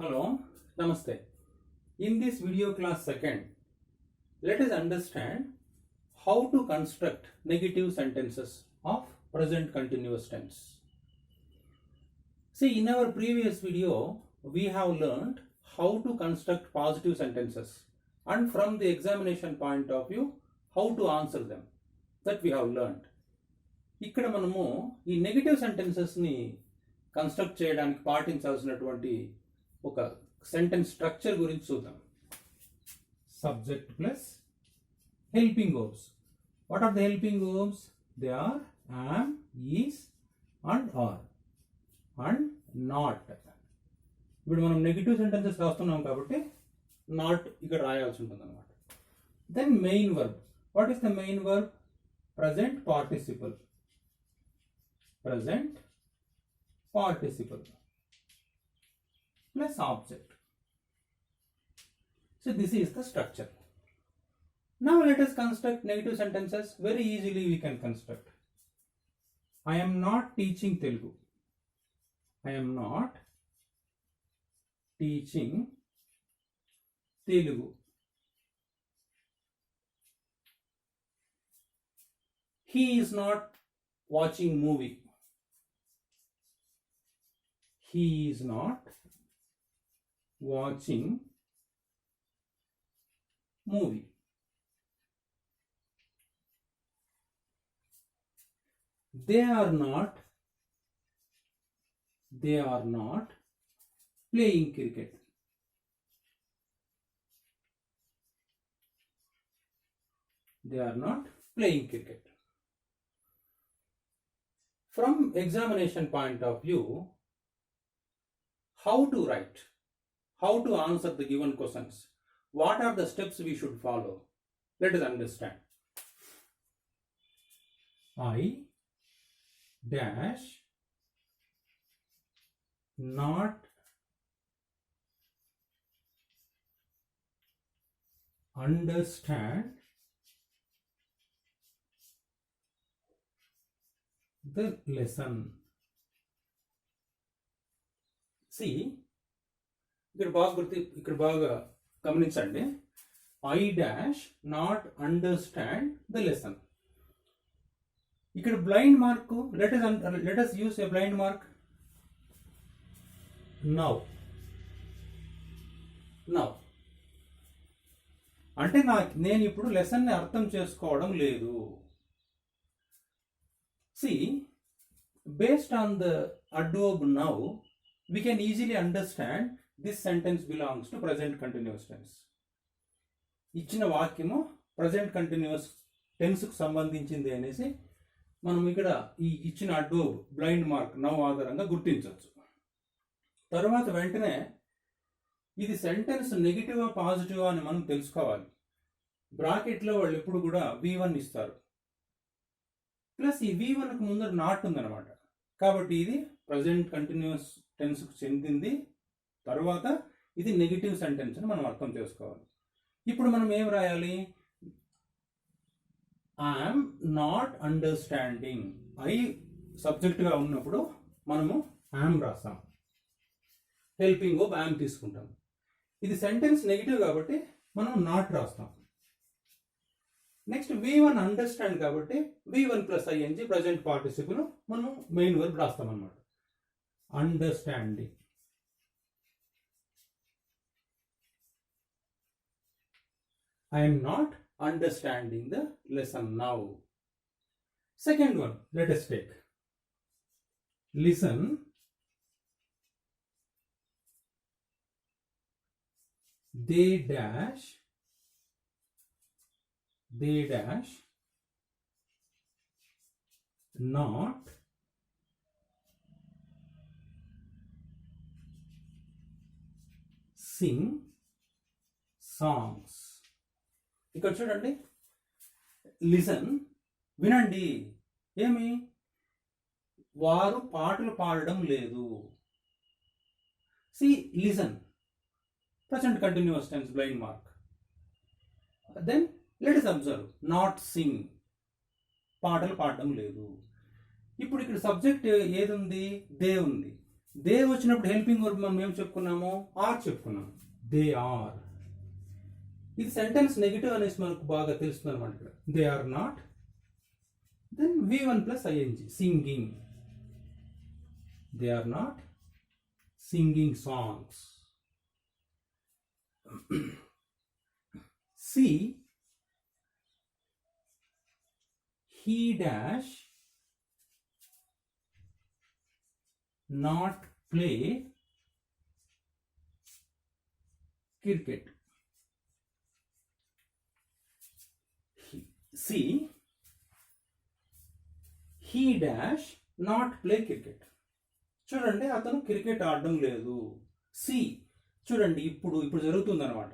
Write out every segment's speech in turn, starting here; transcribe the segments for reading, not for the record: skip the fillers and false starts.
Hello, Namaste. In this video class second, let us understand how to construct negative sentences of present continuous tense. See, in our previous video, we have learned how to construct positive sentences and from the examination point of view, how to answer them. That we have learned. ఇక్కడ మనము ఈ negative సెంటెన్సెస్ని construct చేయడానికి పాటించాల్సినటువంటి ఒక sentence structure గురించి చూద్దాం. Subject plus helping verbs. What are the helping verbs? They are am, is and are and not. ఇప్పుడు మనం negative sentences రాస్తున్నాం కాబట్టి నాట్ ఇక్కడ రాయాల్సి ఉంటుంది అనమాట. Then main verb. What is the main verb? Present participle. present participle plus object. So this is the structure. Now let us construct negative sentences. Very easily we can construct. I am not teaching Telugu. I am not teaching Telugu. He is not watching movie. He is not watching movie. They are not playing cricket. They are not playing cricket. From examination point of view, how to write, how to answer the given questions, what are the steps we should follow? Let us understand. I dash not understand the lesson. See, ఇక్కడ బాగా గమనించండి. I dash not understand the lesson. ఇక్కడ blind mark. let us use a blind mark. Now అంటే నేను ఇప్పుడు lesson ని అర్థం చేసుకోవడం లేదు. See, based on the adverb now, we can easily understand this sentence belongs to present continuous tense. ఇచ్చిన వాక్యము present continuous tense కు సంబంధించింది అనేసి మనం ఇక్కడ ఈ ఇచ్చిన adverb blind mark now ఆధారంగా గుర్తించవచ్చు. తర్వాత వెంటనే ఇది సెంటెన్స్ నెగిటివా పాజిటివా అని మనం తెలుసుకోవాలి. బ్రాకెట్లో వాళ్ళు ఎప్పుడు కూడా V1 ఇస్తారు. ప్లస్ ఈ V1 కు ముందర నాట్ ఉందన్నమాట. కాబట్టి ఇది ప్రజెంట్ కంటిన్యూస్ టెన్స్ కు చెందింది. తర్వాత ఇది నెగిటివ్ సెంటెన్స్ అని మనం అర్థం చేసుకోవాలి. ఇప్పుడు మనం ఏం రాయాలి? I'm not understanding. ఐ సబ్జెక్ట్గా ఉన్నప్పుడు మనము ఐఎమ్ రాస్తాం. హెల్పింగ్ వర్బ్ ఐఎమ్ తీసుకుంటాం. ఇది సెంటెన్స్ నెగిటివ్ కాబట్టి మనం నాట్ రాస్తాం. నెక్స్ట్ V1 అండర్స్టాండ్ కాబట్టి V1 plus ING present participle మనం మెయిన్ వర్బ్ రాస్తాం అన్నమాట. Understanding. I am not understanding the lesson now. Second one, let us take. Listen. They dash not sing songs. ఇక్కడ చూడండి, listen వినండి. ఏమి? వారు పాటలు పాడడం లేదు. C listen present continuous tense blind mark. Then let us observe not sing. పాటలు పాడడం లేదు. ఇప్పుడు ఇక్కడ సబ్జెక్ట్ ఏది ఉంది? దే ఉంది. దే వచ్చినప్పుడు హెల్పింగ్ వర్బ్ మనం ఏం చెప్పుకున్నాము, ఆర్ చెప్పుకున్నాము. They are. ఇది సెంటెన్స్ నెగిటివ్ అనేసి మనకు బాగా తెలుస్తుంది అనమాట. ఇక్కడ they are not, then V1 plus ING, singing. They are not singing songs. C, he dash not play cricket. C, he dash not play cricket. చూడండి, అతను క్రికెట్ ఆడడం లేదు. సి, చూడండి ఇప్పుడు జరుగుతుంది అనమాట.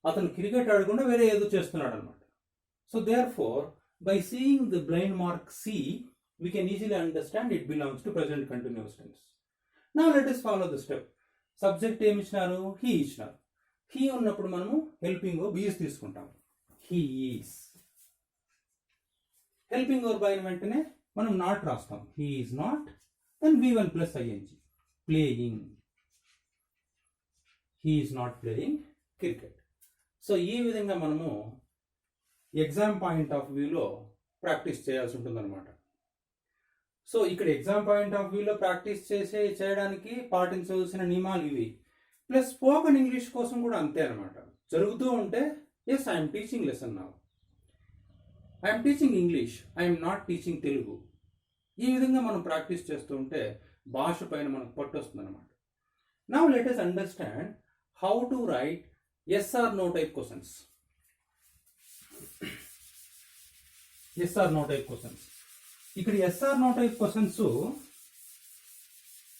అతను క్రికెట్ ఆడకుండా వేరే ఏదో చేస్తున్నాడు అనమాట. So therefore by seeing the blind mark C, we can easily understand it belongs to present continuous tense. Now let us follow the step. Subject ఏమి ఇచ్చినారు, హీ ఇచ్చినారు. హీ ఉన్నప్పుడు మనము హెల్పింగ్ వర్బ్ ఈస్ తీసుకుంటాం. He is. Helping verb అయిన వెంటనే మనం not రాస్తాం. He is not, then V1 plus ING, playing. He is not playing cricket. So ఈ విధంగా మనము ఎగ్జామ్ పాయింట్ ఆఫ్ వ్యూలో ప్రాక్టీస్ చేయాల్సి ఉంటుందన్నమాట. సో ఇక్కడ ఎగ్జామ్ పాయింట్ ఆఫ్ వ్యూలో ప్రాక్టీస్ చేయడానికి పాటించవలసిన నియమాలు ఇవి. ప్లస్ స్పోకెన్ ఇంగ్లీష్ కోసం కూడా అంతే అనమాట. జరుగుతూ ఉంటే yes I'm teaching lesson now, I'm teaching English, I'm not teaching Telugu. ఈ విధంగా మనం ప్రాక్టీస్ చేస్తూ ఉంటే భాష పైన మనకు పట్టు వస్తుంది అనమాట. Now let us understand how to write yes or no type questions. Yes or no type questions. ఇక్కడ yes or no type questions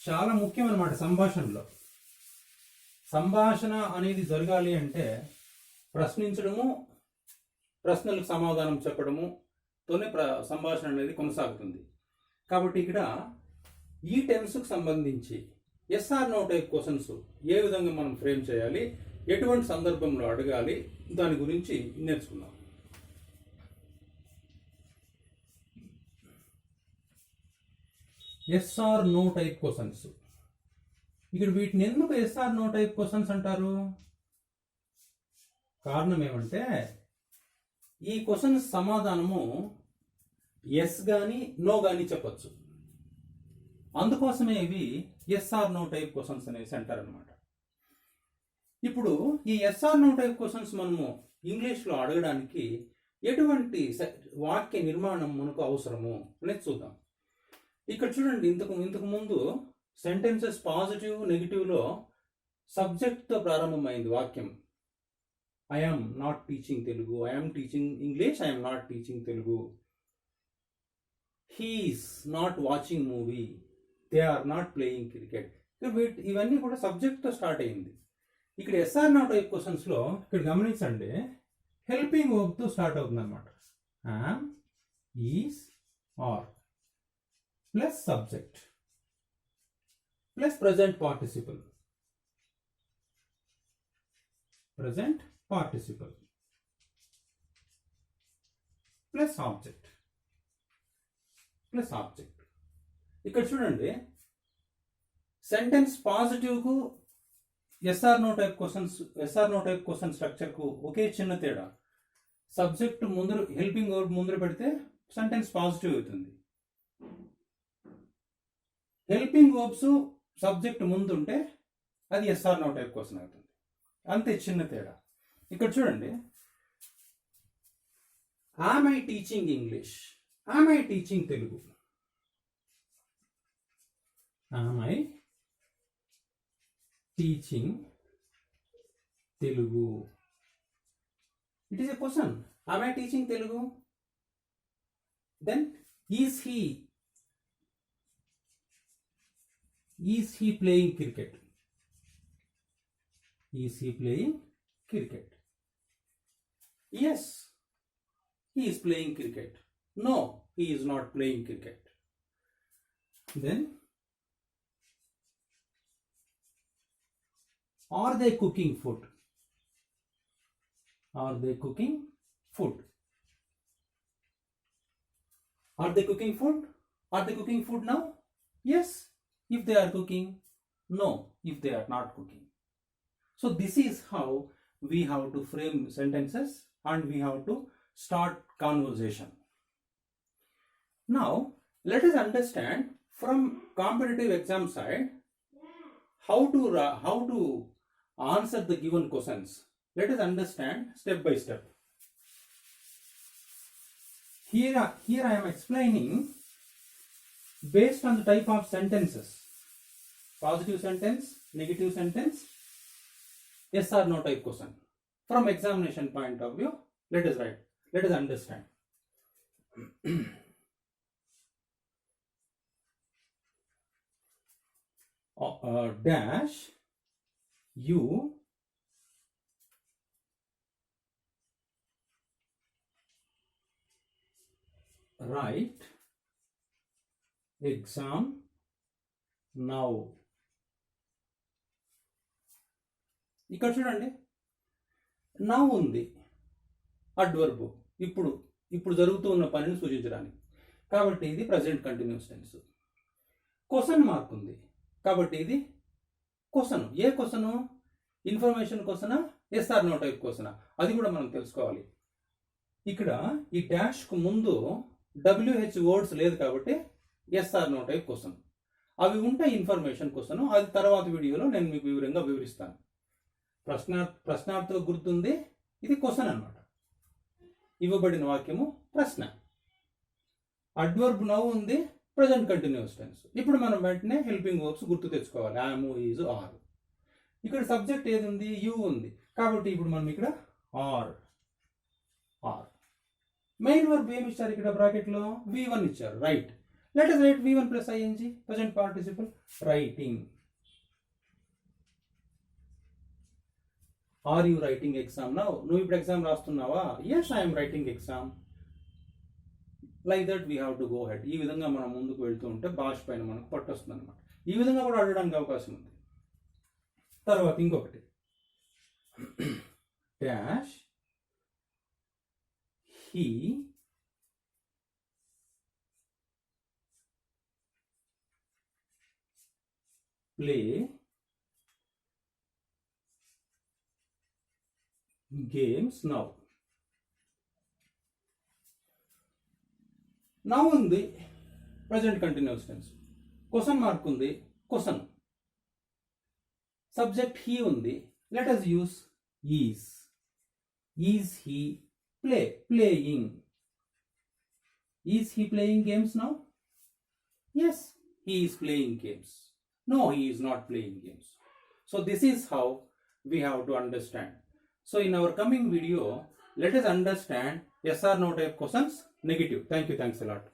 చాలా ముఖ్యం అన్నమాట సంభాషణలో. సంభాషణ అనేది జరగాలి అంటే ప్రశ్నించడము, ప్రశ్నలకు సమాధానం చెప్పడము తోనే సంభాషణ అనేది కొనసాగుతుంది. కాబట్టి ఇక్కడ ఈ టెన్స్కు సంబంధించి yes or no type questions ఏ విధంగా మనం ఫ్రేమ్ చేయాలి, ఎటువంటి సందర్భంలో అడగాలి, దాని గురించి నేర్చుకుందాం. Yes or no type questions. ఇక్కడ వీటిని ఎందుకు yes or no type questions అంటారు? కారణం ఏమంటే ఈ క్వశ్చన్ సమాధానము ఎస్ కానీ నో కానీ చెప్పచ్చు. అందుకోసమే ఇవి yes or no type questions అనేసి అంటారనమాట. ఇప్పుడు ఈ yes or no type questions మనము ఇంగ్లీష్లో అడగడానికి ఎటువంటి వాక్య నిర్మాణం మనకు అవసరము అనేది చూద్దాం. ఇక్కడ చూడండి, ఇంతకు ముందు సెంటెన్సెస్ పాజిటివ్ నెగిటివ్లో సబ్జెక్ట్తో ప్రారంభమైంది వాక్యం. I am not teaching Telugu, I am teaching English, I am not teaching Telugu. He is not watching movie, they are not playing cricket. ఇవన్నీ కూడా సబ్జెక్ట్తో స్టార్ట్ అయింది. ఇక్కడ ఎస్ఆర్ నాట్ టైప్ క్వశ్చన్స్లో ఇక్కడ గమనించండి, హెల్పింగ్ వర్బ్తో స్టార్ట్ అవుతుంది అనమాట. Am, is, are plus subject plus present participle, present participle plus object plus object. ఇక్కడ చూడండి, సెంటెన్స్ పాజిటివ్కు ఎస్ఆర్ నో టైప్ క్వశ్చన్ స్ట్రక్చర్కు ఒకే చిన్న తేడా. సబ్జెక్ట్ ముందర హెల్పింగ్ వర్బ్ ముందర పెడితే సెంటెన్స్ పాజిటివ్ అవుతుంది. హెల్పింగ్ వర్బ్స్ సబ్జెక్ట్ ముందుంటే అది ఎస్ఆర్ నో టైప్ క్వశ్చన్ అవుతుంది. అంతే, చిన్న తేడా. ఇక్కడ చూడండి, am I teaching English, am I teaching Telugu. Am I teaching Telugu. It is a question. Am I teaching Telugu? Then is he playing cricket? Is he playing cricket? Yes, he is playing cricket. No, he is not playing cricket. Then, are they cooking food? Are they cooking food? Are they cooking food? Are they cooking food now? Yes, if they are cooking, no, if they are not cooking. So this is how we have to frame sentences and we have to start conversation. Now let us understand from competitive exam side how to answer the given questions. Let us understand step by step. Here I am explaining based on the type of sentences. Positive sentence, negative sentence, yes or no type question. From examination point of view, let us write. Let us understand. Dash you write exam now. ఇక్కడ చూడండి, now ఉంది, adverb, ఇప్పుడు జరుగుతూ ఉన్న పనిని సూచించడానికి, కాబట్టి ఇది present continuous tense. Question mark ఉంది, కాబట్టి ఇది క్వశ్చన్. ఏ క్వశ్చన్? ఇన్ఫర్మేషన్ క్వశ్చనా, ఎస్ ఆర్ నో టైప్ క్వశ్చనా, అది కూడా మనం తెలుసుకోవాలి. ఇక్కడ ఈ డాష్ కు ముందు WH వర్డ్స్ లేదు కాబట్టి yes or no type question. అవి ఉంటే ఇన్ఫర్మేషన్ క్వశ్చన్, అది తర్వాత వీడియోలో నేను మీకు వివరంగా వివరిస్తాను. ప్రశ్నార్థకు గుర్తుంది, ఇది క్వశ్చన్ అన్నమాట. ఇవ్వబడిన వాక్యము ప్రశ్న. అడ్వర్బ్ నౌ ఉంది, ప్రజెంట్ కంటిన్యూస్ టెన్స్. ఇప్పుడు మనం వెంటనే హెల్పింగ్ వర్బ్స్ గుర్తు తెచ్చుకోవాలి. Am, is, are. ఇక్కడ సబ్జెక్ట్ ఏది ఉంది? యు ఉంది, కాబట్టి ఇప్పుడు మనం ఇక్కడ ఆర్. మెయిన్ వర్బ్ ఏమి ఇచ్చారు? ఇక్కడ బ్రాకెట్ లో V1 ఇచ్చారు, right. Let us write V1 plus ing, present participle, writing. Are you writing exam now? నువ్వు ఇప్పుడు ఎగ్జామ్ రాస్తున్నావా? Yes, I'm writing exam. Like that we have to go ahead. ఈ విధంగా మనం ముందుకు వెళ్తూ ఉంటే భాష పైన మనకు పట్టొస్తుంది అనమాట. ఈ విధంగా కూడా అడగడానికి అవకాశం ఉంది. తర్వాత ఇంకొకటి, dash he play games now. Now ఉంది, present continuous tense. Question mark ఉంది, క్వశ్చన్. సబ్జెక్ట్ హీ ఉంది, let us use is. Is he playing? Is he playing games now? Yes, he is playing games. No, he is not playing games. So this is how we have to understand. So in our coming video, let us understand yes or no type questions, negative. Thank you. Thanks a lot.